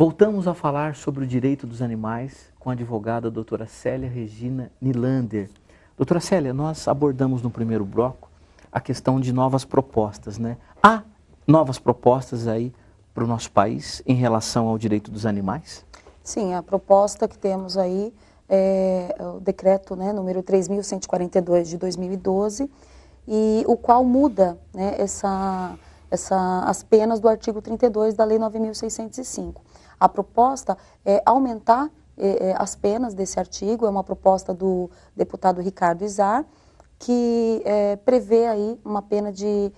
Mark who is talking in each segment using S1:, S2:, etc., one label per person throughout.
S1: Voltamos a falar sobre o direito dos animais com a advogada doutora Célia Regina Nilander. Doutora Célia, nós abordamos no primeiro bloco a questão de novas propostas, né? Há novas propostas aí para o nosso país em relação ao direito dos animais?
S2: Sim, a proposta que temos aí é o decreto, né, número 3.142 de 2012, e o qual muda, né, as penas do artigo 32 da Lei 9.605. A proposta é aumentar as penas desse artigo, é uma proposta do deputado Ricardo Izar, que prevê aí uma pena de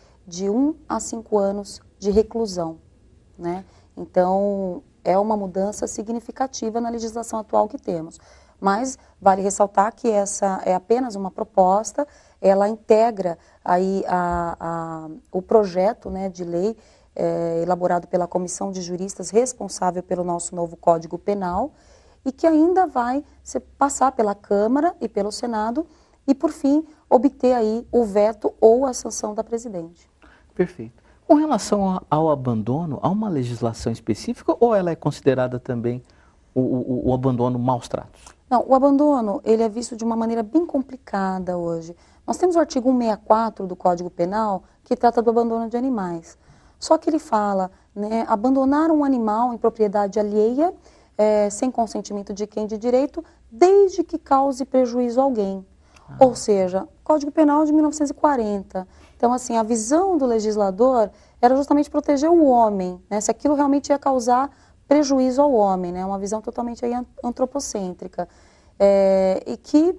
S2: 1 a 5 anos de reclusão, né? Então, é uma mudança significativa na legislação atual que temos. Mas vale ressaltar que essa é apenas uma proposta, ela integra aí o projeto, né, de lei elaborado pela Comissão de Juristas responsável pelo nosso novo Código Penal e que ainda vai passar pela Câmara e pelo Senado e, por fim, obter aí o veto ou a sanção da presidente.
S1: Perfeito. Com relação ao abandono, há uma legislação específica ou ela é considerada também o abandono maus tratos?
S2: Não, o abandono, ele é visto de uma maneira bem complicada hoje. Nós temos o artigo 164 do Código Penal, que trata do abandono de animais. Só que ele fala, né, abandonar um animal em propriedade alheia, sem consentimento de quem de direito, desde que cause prejuízo a alguém. Ou seja, Código Penal de 1940. Então, assim, a visão do legislador era justamente proteger o homem, né, se aquilo realmente ia causar prejuízo ao homem, né, uma visão totalmente aí antropocêntrica. E que,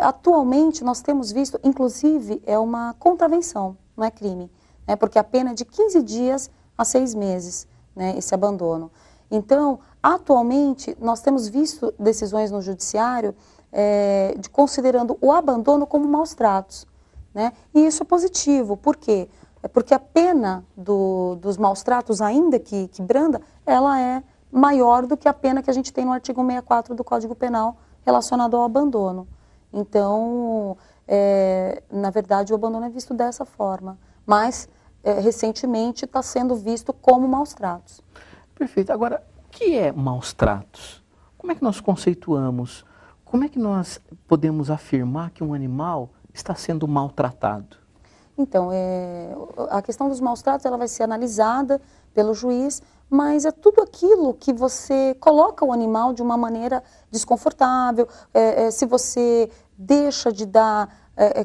S2: atualmente, nós temos visto, inclusive, é uma contravenção, não é crime, né, porque a pena é de 15 dias a 6 meses, né, esse abandono. Então, atualmente, nós temos visto decisões no judiciário considerando o abandono como maus tratos, né? E isso é positivo, por quê? Porque a pena dos maus tratos, ainda que branda, ela é maior do que a pena que a gente tem no artigo 164 do Código Penal relacionado ao abandono. Então, na verdade, o abandono é visto dessa forma, mas recentemente está sendo visto como maus tratos.
S1: Perfeito. Agora, o que é maus tratos? Como é que nós conceituamos? Como é que nós podemos afirmar que um animal está sendo maltratado?
S2: Então, a questão dos maus tratos ela vai ser analisada pelo juiz, mas é tudo aquilo que você coloca o animal de uma maneira desconfortável, se você deixa de dar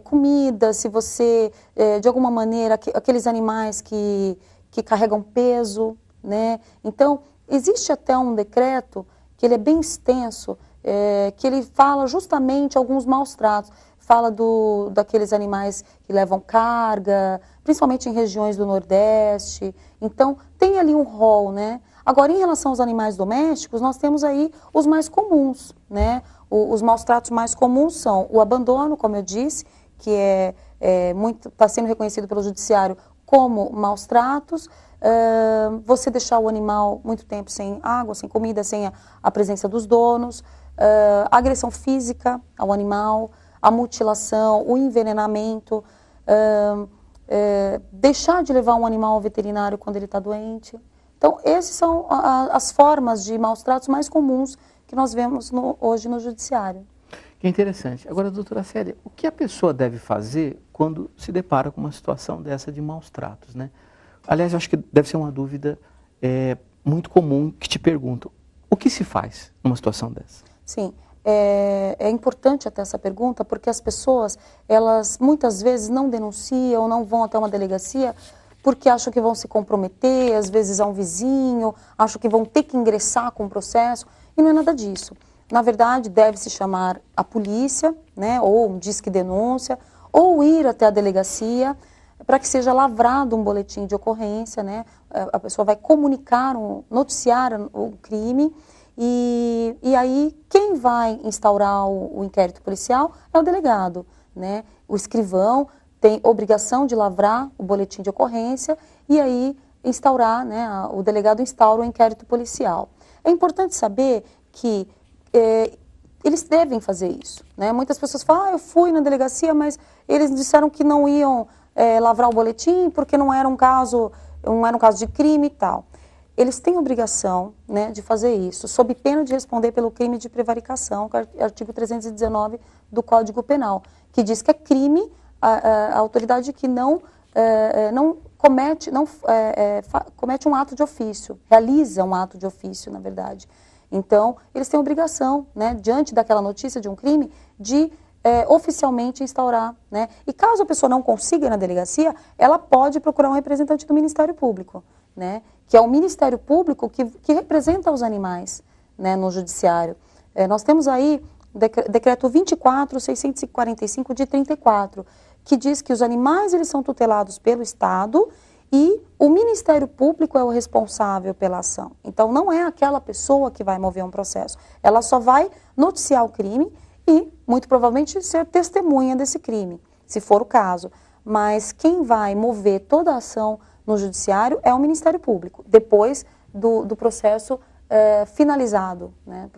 S2: comida, se você, de alguma maneira, aqueles animais que carregam peso, né? Então, existe até um decreto que ele é bem extenso, que ele fala justamente alguns maus tratos. Fala daqueles animais que levam carga, principalmente em regiões do Nordeste. Então, tem ali um rol, né? Agora, em relação aos animais domésticos, nós temos aí os mais comuns, né? Os maus tratos mais comuns são o abandono, como eu disse, que está sendo reconhecido pelo judiciário como maus tratos, você deixar o animal muito tempo sem água, sem comida, sem a presença dos donos, a agressão física ao animal, a mutilação, o envenenamento, deixar de levar um animal ao veterinário quando ele está doente. Então, essas são as formas de maus tratos mais comuns que nós vemos hoje no judiciário.
S1: Que interessante. Agora, doutora Célia, o que a pessoa deve fazer quando se depara com uma situação dessa de maus tratos, né? Aliás, eu acho que deve ser uma dúvida muito comum que te perguntam. O que se faz numa situação dessa?
S2: Sim. É importante até essa pergunta, porque as pessoas, elas muitas vezes não denunciam, não vão até uma delegacia, porque acham que vão se comprometer, às vezes a um vizinho, acham que vão ter que ingressar com o processo, e não é nada disso. Na verdade, deve-se chamar a polícia, né, ou um disque denúncia, ou ir até a delegacia, para que seja lavrado um boletim de ocorrência, né, a pessoa vai noticiar o crime, e aí, quem vai instaurar o inquérito policial é o delegado, né? O escrivão tem obrigação de lavrar o boletim de ocorrência e aí instaurar, né? O delegado instaura o inquérito policial. É importante saber que eles devem fazer isso, né? Muitas pessoas falam, eu fui na delegacia, mas eles disseram que não iam lavrar o boletim porque não era um caso de crime e tal. eles têm obrigação, né, de fazer isso, sob pena de responder pelo crime de prevaricação, que é o artigo 319 do Código Penal, que diz que é crime a autoridade que não comete um ato de ofício, realiza um ato de ofício, na verdade. Então, eles têm obrigação, né, diante daquela notícia de um crime, de oficialmente instaurar, né? E caso a pessoa não consiga ir na delegacia, ela pode procurar um representante do Ministério Público, né? Que é o Ministério Público que representa os animais, né, no judiciário. Nós temos aí o decreto 24.645 de 34, que diz que os animais eles são tutelados pelo Estado e o Ministério Público é o responsável pela ação. Então, não é aquela pessoa que vai mover um processo. Ela só vai noticiar o crime e, muito provavelmente, ser testemunha desse crime, se for o caso. Mas quem vai mover toda a ação no judiciário é o Ministério Público, depois do processo finalizado, né?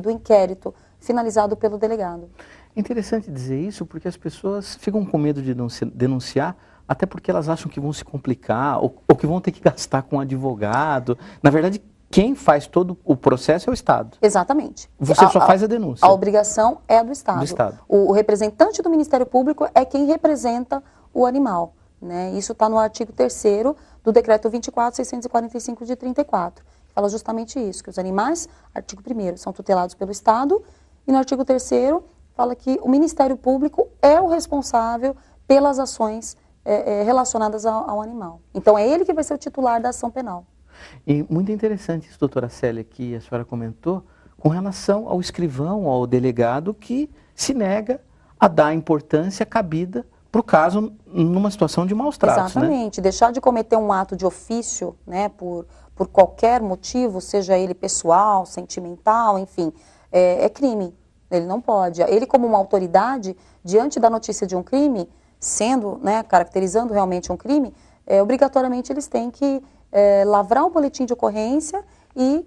S2: Do inquérito finalizado pelo delegado.
S1: É interessante dizer isso porque as pessoas ficam com medo de denunciar, até porque elas acham que vão se complicar ou que vão ter que gastar com um advogado. Na verdade, quem faz todo o processo é o Estado.
S2: Exatamente.
S1: Você só faz a denúncia.
S2: A obrigação é do Estado.
S1: Do Estado.
S2: O representante do Ministério Público é quem representa o animal, né? Isso está no artigo 3º do decreto 24.645 de 34. Fala justamente isso, que os animais, artigo 1º, são tutelados pelo Estado, e no artigo 3º fala que o Ministério Público é o responsável pelas ações relacionadas ao animal. Então é ele que vai ser o titular da ação penal.
S1: E muito interessante isso, doutora Célia, que a senhora comentou, com relação ao escrivão, ao delegado, que se nega a dar importância cabida para o caso numa situação de maus tratos.
S2: Exatamente,
S1: né?
S2: Deixar de cometer um ato de ofício, né, por qualquer motivo, seja ele pessoal, sentimental, enfim, é crime. Ele não pode. Ele, como uma autoridade, diante da notícia de um crime, sendo, né, caracterizando realmente um crime, obrigatoriamente eles têm que lavrar um boletim de ocorrência e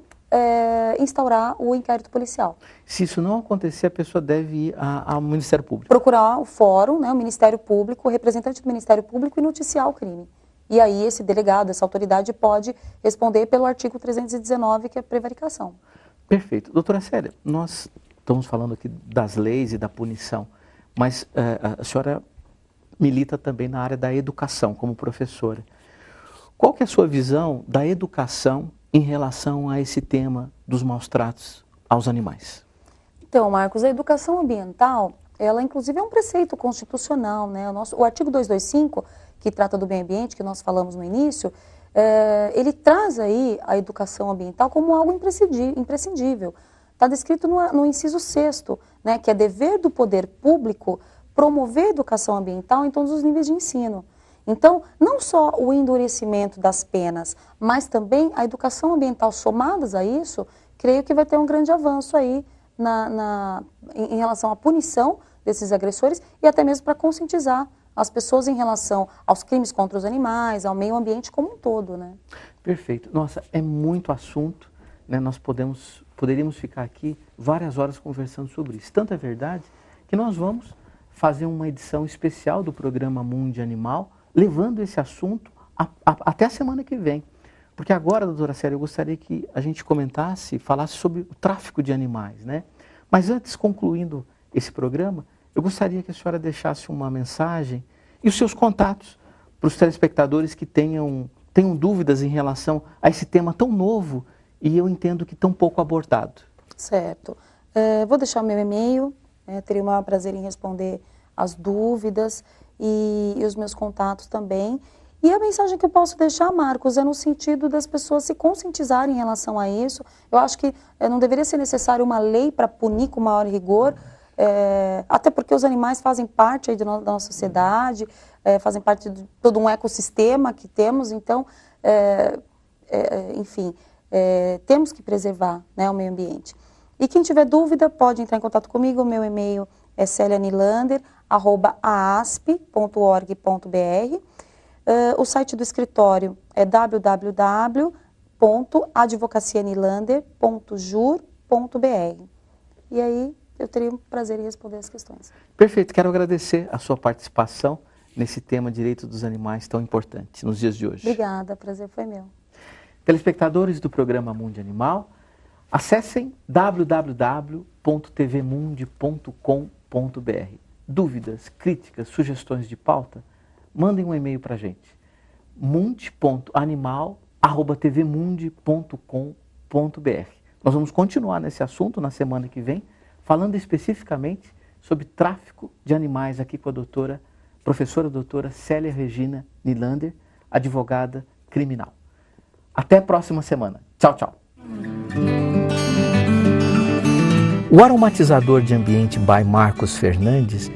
S2: instaurar o inquérito policial.
S1: Se isso não acontecer, a pessoa deve ir ao Ministério Público.
S2: Procurar o fórum, né, o Ministério Público, o representante do Ministério Público e noticiar o crime. E aí esse delegado, essa autoridade pode responder pelo artigo 319, que é a prevaricação.
S1: Perfeito. Doutora Célia, nós estamos falando aqui das leis e da punição, mas a senhora milita também na área da educação, como professora. Qual que é a sua visão da educação em relação a esse tema dos maus tratos aos animais?
S2: Então, Marcos, a educação ambiental, ela inclusive é um preceito constitucional, né? O artigo 225, que trata do meio ambiente, que nós falamos no início, ele traz aí a educação ambiental como algo imprescindível. Está descrito no inciso 6º, né, que é dever do poder público promover a educação ambiental em todos os níveis de ensino. Então, não só o endurecimento das penas, mas também a educação ambiental somadas a isso, creio que vai ter um grande avanço aí em relação à punição desses agressores e até mesmo para conscientizar as pessoas em relação aos crimes contra os animais, ao meio ambiente como um todo, né?
S1: Perfeito. Nossa, é muito assunto, né? Nós poderíamos ficar aqui várias horas conversando sobre isso. Tanto é verdade que nós vamos fazer uma edição especial do programa Mundo Animal, levando esse assunto até a semana que vem. Porque agora, doutora Célia, eu gostaria que a gente falasse sobre o tráfico de animais, né? Mas antes, concluindo esse programa, eu gostaria que a senhora deixasse uma mensagem e os seus contatos para os telespectadores que tenham dúvidas em relação a esse tema tão novo e eu entendo que tão pouco abordado.
S2: Certo. Vou deixar o meu e-mail, teria o maior prazer em responder as dúvidas e os meus contatos também. E a mensagem que eu posso deixar, Marcos, é no sentido das pessoas se conscientizarem em relação a isso. Eu acho que não deveria ser necessário uma lei para punir com maior rigor, até porque os animais fazem parte aí da nossa sociedade, fazem parte de todo um ecossistema que temos, então, enfim, temos que preservar, né, o meio ambiente. E quem tiver dúvida pode entrar em contato comigo, o meu e-mail é celianilander@aasp.org.br. O site do escritório é www.advocacianilander.jur.br. E aí eu teria um prazer em responder as questões.
S1: Perfeito, quero agradecer a sua participação nesse tema direito dos animais tão importante nos dias de hoje.
S2: Obrigada, prazer foi meu.
S1: Telespectadores do programa Mundo Animal, acessem www.tvmundi.com.br. Dúvidas, críticas, sugestões de pauta, mandem um e-mail para a gente. mundi.animal@tvmundi.com.br. Nós vamos continuar nesse assunto na semana que vem, falando especificamente sobre tráfico de animais aqui com a professora doutora Célia Regina Nylander, advogada criminal. Até a próxima semana. Tchau, tchau. O aromatizador de ambiente by Marcos Fernandes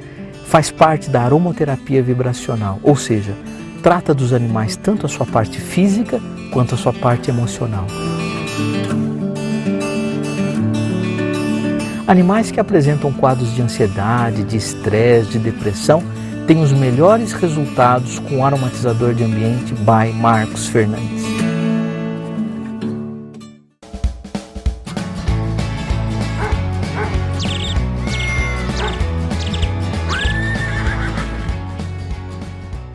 S1: faz parte da aromaterapia vibracional, ou seja, trata dos animais tanto a sua parte física quanto a sua parte emocional. Animais que apresentam quadros de ansiedade, de estresse, de depressão, têm os melhores resultados com o aromatizador de ambiente by Marcos Fernandes.